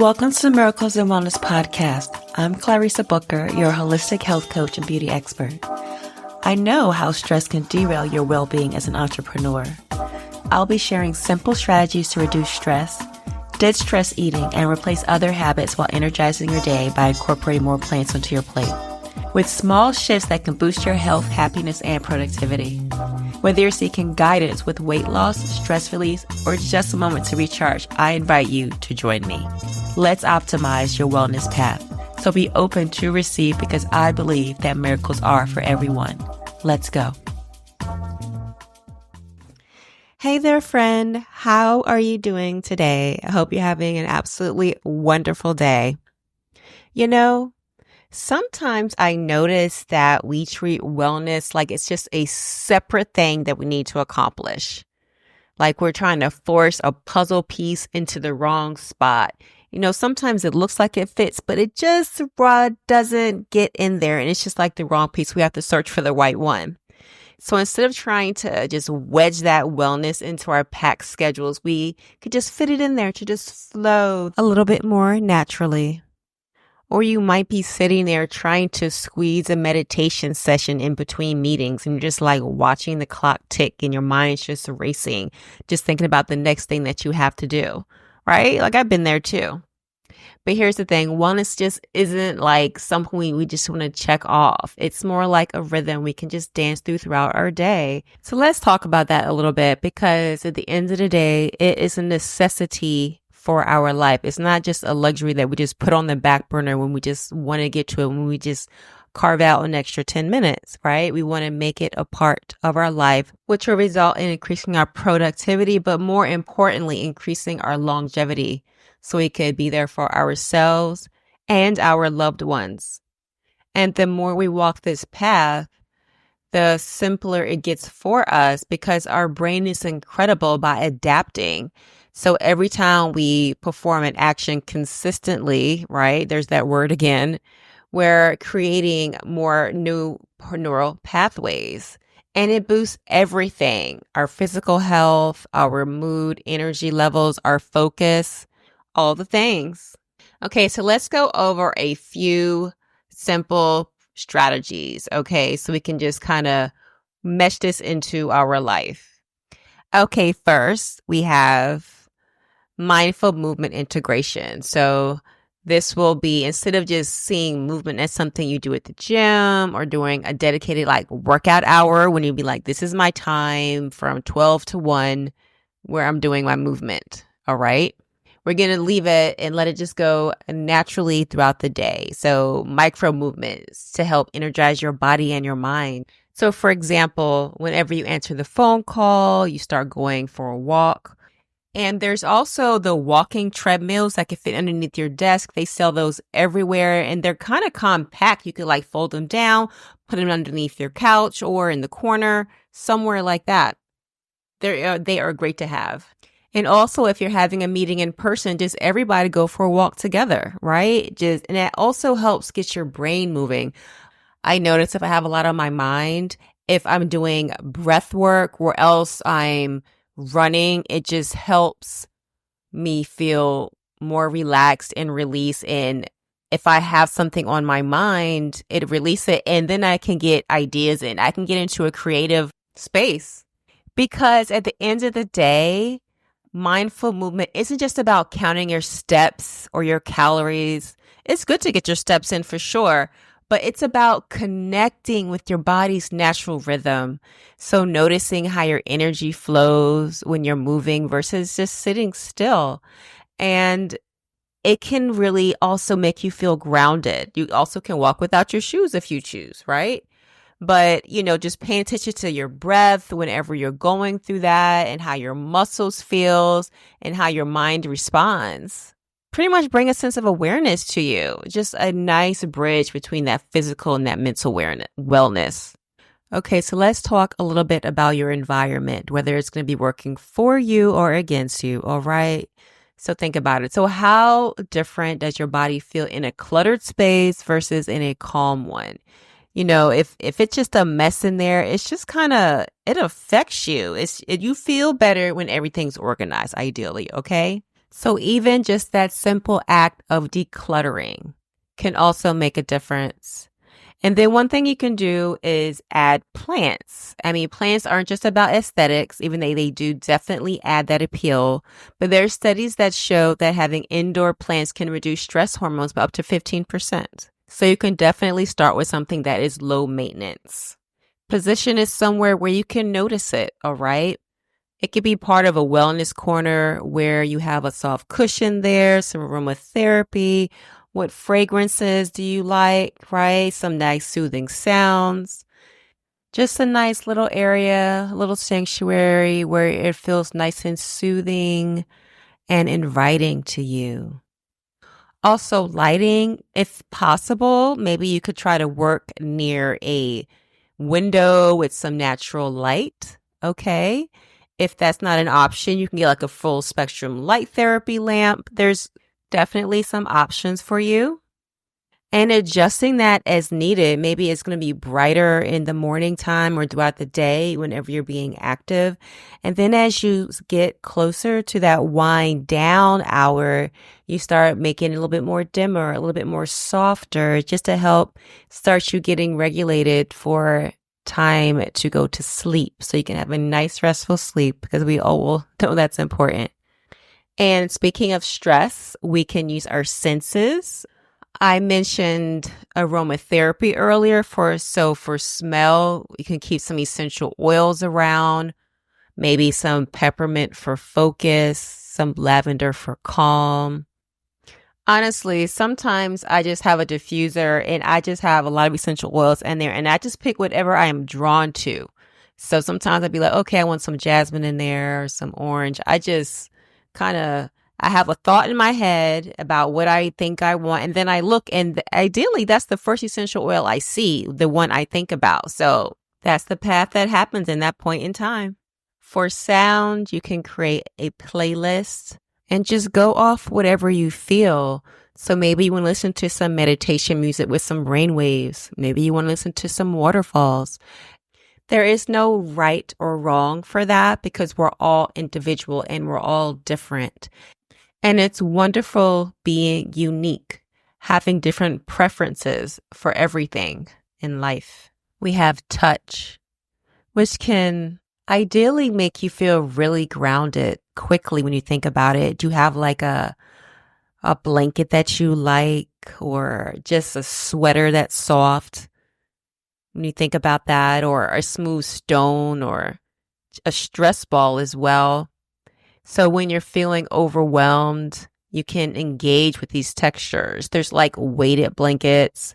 Welcome to the Miracles and Wellness Podcast. I'm Clarissa Booker, your holistic health coach and beauty expert. I know how stress can derail your well-being as an entrepreneur. I'll be sharing simple strategies to reduce stress, ditch stress eating, and replace other habits while energizing your day by incorporating more plants onto your plate. With small shifts that can boost your health, happiness, and productivity. Whether you're seeking guidance with weight loss, stress release, or just a moment to recharge, I invite you to join me. Let's optimize your wellness path. So be open to receive because I believe that miracles are for everyone. Let's go. Hey there, friend. How are you doing today? I hope you're having an absolutely wonderful day. You know, sometimes I notice that we treat wellness like it's just a separate thing that we need to accomplish. Like we're trying to force a puzzle piece into the wrong spot. You know, sometimes it looks like it fits, but it just doesn't get in there. And it's just like the wrong piece. We have to search for the right one. So instead of trying to just wedge that wellness into our packed schedules, we could just fit it in there to just flow a little bit more naturally. Or you might be sitting there trying to squeeze a meditation session in between meetings and you're just like watching the clock tick and your mind's just racing, just thinking about the next thing that you have to do, right? Like I've been there too. But here's the thing, wellness just isn't like something we just want to check off. It's more like a rhythm we can just dance throughout our day. So let's talk about that a little bit because at the end of the day, it is a necessity for our life. It's not just a luxury that we just put on the back burner when we just want to get to it, when we just carve out an extra 10 minutes, right? We want to make it a part of our life, which will result in increasing our productivity, but more importantly, increasing our longevity so we could be there for ourselves and our loved ones. And the more we walk this path, the simpler it gets for us because our brain is incredible by adapting. So every time we perform an action consistently, right, there's that word again, we're creating more new neural pathways. And it boosts everything, our physical health, our mood, energy levels, our focus, all the things. Okay, so let's go over a few simple strategies, okay, so we can just kind of mesh this into our life. Okay, first we have mindful movement integration. So this will be, instead of just seeing movement as something you do at the gym or doing a dedicated like workout hour when you'd be like, this is my time from 12 to 1 where I'm doing my movement. All right. We're going to leave it and let it just go naturally throughout the day. So micro movements to help energize your body and your mind. So for example, whenever you answer the phone call, you start going for a walk. And there's also the walking treadmills that can fit underneath your desk. They sell those everywhere and they're kind of compact. You could like fold them down, put them underneath your couch or in the corner, somewhere like that. They are great to have. And also if you're having a meeting in person, just everybody go for a walk together, right? And that also helps get your brain moving. I notice if I have a lot on my mind, if I'm doing breath work or else I'm running, it just helps me feel more relaxed and release. And if I have something on my mind, it release it and then I can get ideas and I can get into a creative space. Because at the end of the day, mindful movement isn't just about counting your steps or your calories. It's good to get your steps in for sure, but it's about connecting with your body's natural rhythm. So noticing how your energy flows when you're moving versus just sitting still. And it can really also make you feel grounded. You also can walk without your shoes if you choose, right? But, you know, just paying attention to your breath whenever you're going through that and how your muscles feels and how your mind responds. Pretty much bring a sense of awareness to you. Just a nice bridge between that physical and that mental wellness. Okay, so let's talk a little bit about your environment, whether it's going to be working for you or against you, all right? So think about it. So how different does your body feel in a cluttered space versus in a calm one? You know, if it's just a mess in there, it's just kind of, it affects you. You feel better when everything's organized, ideally, okay? So even just that simple act of decluttering can also make a difference. And then one thing you can do is add plants. I mean, plants aren't just about aesthetics, even though they do definitely add that appeal. But there are studies that show that having indoor plants can reduce stress hormones by up to 15%. So you can definitely start with something that is low maintenance. Position it somewhere where you can notice it, all right? It could be part of a wellness corner where you have a soft cushion there, some aromatherapy. What fragrances do you like, right? Some nice soothing sounds. Just a nice little area, a little sanctuary where it feels nice and soothing and inviting to you. Also, lighting, if possible, maybe you could try to work near a window with some natural light, okay? If that's not an option, you can get like a full spectrum light therapy lamp. There's definitely some options for you. And adjusting that as needed. Maybe it's going to be brighter in the morning time or throughout the day whenever you're being active. And then as you get closer to that wind down hour, you start making it a little bit more dimmer, a little bit more softer, just to help start you getting regulated for time to go to sleep. So you can have a nice restful sleep, because we all know that's important. And speaking of stress, we can use our senses. I mentioned aromatherapy earlier. For smell, you can keep some essential oils around, maybe some peppermint for focus, some lavender for calm. Honestly, sometimes I just have a diffuser and I just have a lot of essential oils in there, and I just pick whatever I am drawn to. So sometimes I'd be like, okay, I want some jasmine in there or some orange. I have a thought in my head about what I think I want, and then I look, and ideally that's the first essential oil I see, the one I think about. So that's the path that happens in that point in time. For sound, you can create a playlist and just go off whatever you feel. So maybe you want to listen to some meditation music with some rain waves. Maybe you want to listen to some waterfalls. There is no right or wrong for that, because we're all individual and we're all different. And it's wonderful being unique, having different preferences for everything in life. We have touch, which can ideally make you feel really grounded quickly when you think about it. Do you have like a blanket that you like, or just a sweater that's soft? When you think about that, or a smooth stone, or a stress ball as well. So when you're feeling overwhelmed, you can engage with these textures. There's like weighted blankets.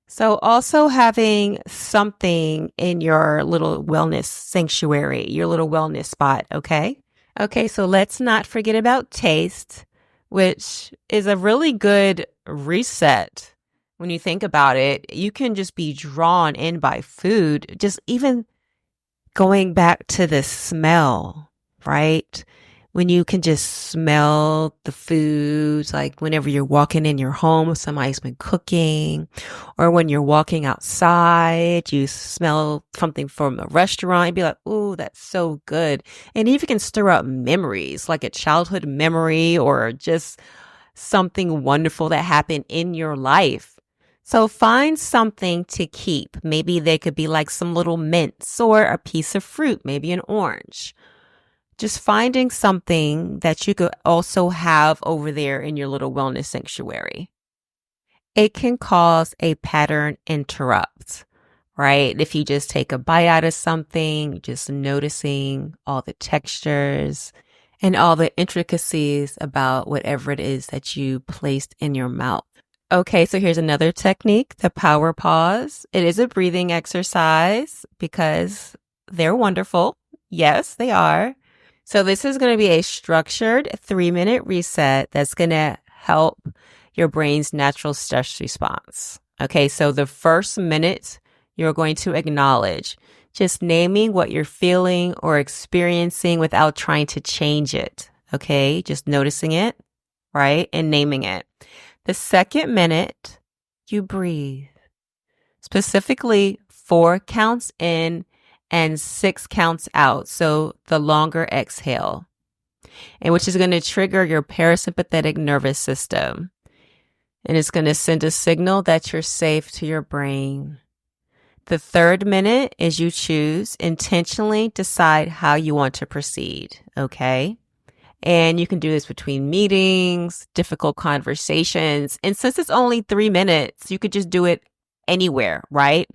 So also having something in your little wellness sanctuary, your little wellness spot, okay? Okay, so let's not forget about taste, which is a really good reset. When you think about it, you can just be drawn in by food, just even going back to the smell, right? When you can just smell the foods, like whenever you're walking in your home, somebody's been cooking, or when you're walking outside, you smell something from a restaurant, you'd be like, ooh, that's so good. And even can stir up memories, like a childhood memory or just something wonderful that happened in your life. So find something to keep. Maybe they could be like some little mints or a piece of fruit, maybe an orange. Just finding something that you could also have over there in your little wellness sanctuary. It can cause a pattern interrupt, right? If you just take a bite out of something, just noticing all the textures and all the intricacies about whatever it is that you placed in your mouth. Okay, so here's another technique, the power pause. It is a breathing exercise because they're wonderful. Yes, they are. So this is going to be a structured 3-minute reset that's going to help your brain's natural stress response. Okay, so the first minute, you're going to acknowledge, just naming what you're feeling or experiencing without trying to change it. Okay, just noticing it, right? And naming it. The second minute, you breathe. Specifically 4 counts in and 6 counts out. So the longer exhale. and which is going to trigger your parasympathetic nervous system. And it's going to send a signal that you're safe to your brain. The third minute is you choose, intentionally decide how you want to proceed, okay? And you can do this between meetings, difficult conversations. And since it's only 3 minutes, you could just do it anywhere, right?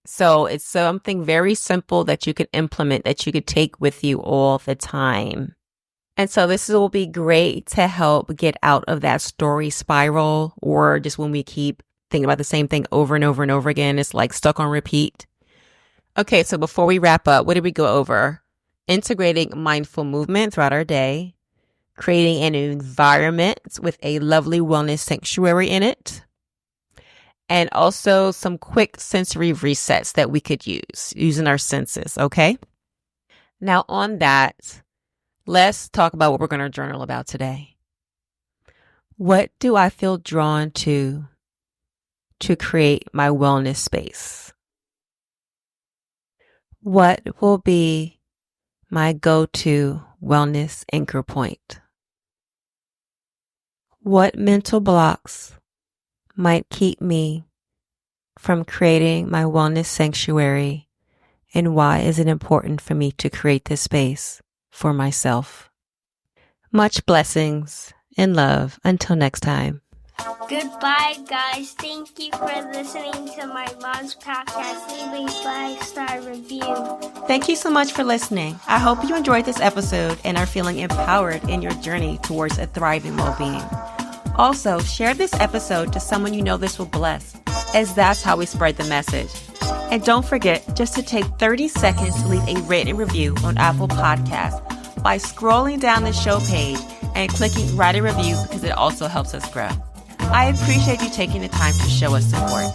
So it's something very simple that you could implement, that you could take with you all the time. And so this will be great to help get out of that story spiral, or just when we keep thinking about the same thing over and over and over again, it's like stuck on repeat. Okay, so before we wrap up, what did we go over? Integrating mindful movement throughout our day, creating an environment with a lovely wellness sanctuary in it, and also some quick sensory resets that we could use using our senses, okay? Now on that, let's talk about what we're going to journal about today. What do I feel drawn to create my wellness space? What will be my go-to wellness anchor point? What mental blocks might keep me from creating my wellness sanctuary, and why is it important for me to create this space for myself? Much blessings and love. Until next time. Goodbye, guys. Thank you for listening to my mom's podcast. Leave a 5-star review. Thank you so much for listening. I hope you enjoyed this episode and are feeling empowered in your journey towards a thriving well-being. Also, share this episode to someone you know this will bless, as that's how we spread the message. And don't forget just to take 30 seconds to leave a written review on Apple Podcasts by scrolling down the show page and clicking write a review, because it also helps us grow. I appreciate you taking the time to show us support.